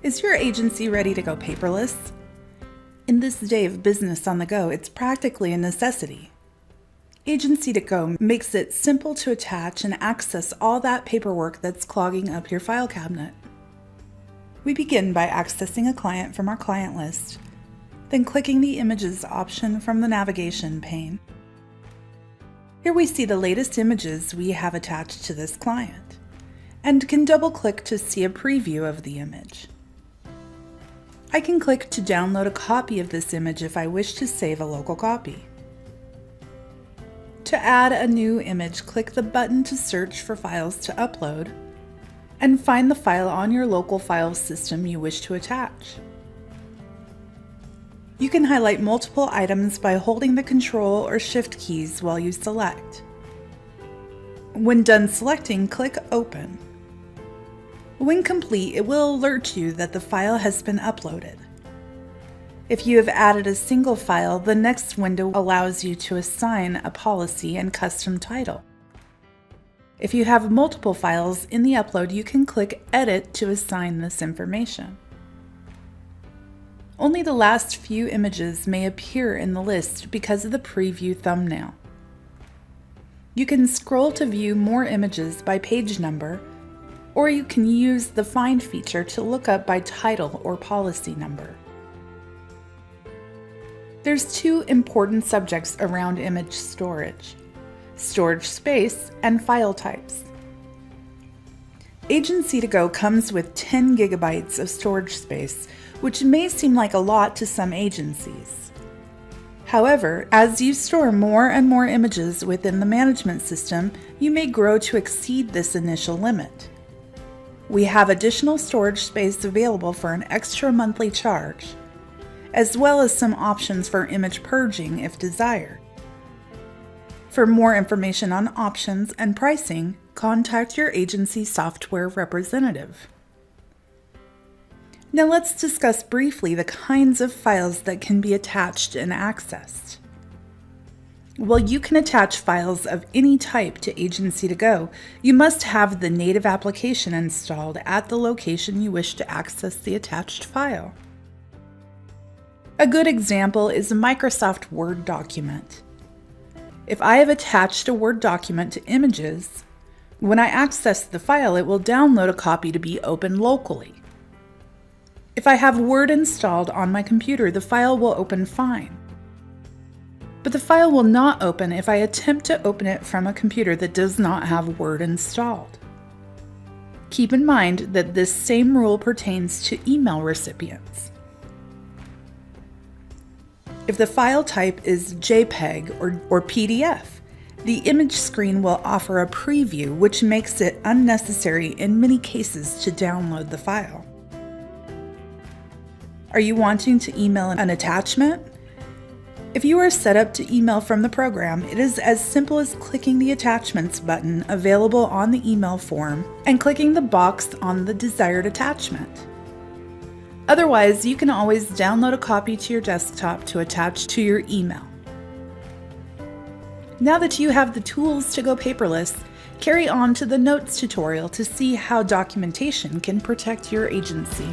Is your agency ready to go paperless? In this day of business on the go, it's practically a necessity. Agency2Go makes it simple to attach and access all that paperwork that's clogging up your file cabinet. We begin by accessing a client from our client list, then clicking the Images option from the navigation pane. Here we see the latest images we have attached to this client, and can double-click to see a preview of the image. I can click to download a copy of this image if I wish to save a local copy. To add a new image, click the button to search for files to upload, and find the file on your local file system you wish to attach. You can highlight multiple items by holding the Control or Shift keys while you select. When done selecting, click Open. When complete, it will alert you that the file has been uploaded. If you have added a single file, the next window allows you to assign a policy and custom title. If you have multiple files in the upload, you can click Edit to assign this information. Only the last few images may appear in the list because of the preview thumbnail. You can scroll to view more images by page number, or you can use the Find feature to look up by title or policy number. There's two important subjects around image storage: storage space and file types. Agency2Go comes with 10 gigabytes of storage space, which may seem like a lot to some agencies. However, as you store more and more images within the management system, you may grow to exceed this initial limit. We have additional storage space available for an extra monthly charge, as well as some options for image purging if desired. For more information on options and pricing, contact your agency software representative. Now let's discuss briefly the kinds of files that can be attached and accessed. While you can attach files of any type to Agency2Go, you must have the native application installed at the location you wish to access the attached file. A good example is a Microsoft Word document. If I have attached a Word document to Images, when I access the file, it will download a copy to be opened locally. If I have Word installed on my computer, the file will open fine. But the file will not open if I attempt to open it from a computer that does not have Word installed. Keep in mind that this same rule pertains to email recipients. If the file type is JPEG or PDF, the image screen will offer a preview, which makes it unnecessary in many cases to download the file. Are you wanting to email an attachment? If you are set up to email from the program, it is as simple as clicking the Attachments button available on the email form and clicking the box on the desired attachment. Otherwise, you can always download a copy to your desktop to attach to your email. Now that you have the tools to go paperless, carry on to the Notes tutorial to see how documentation can protect your agency.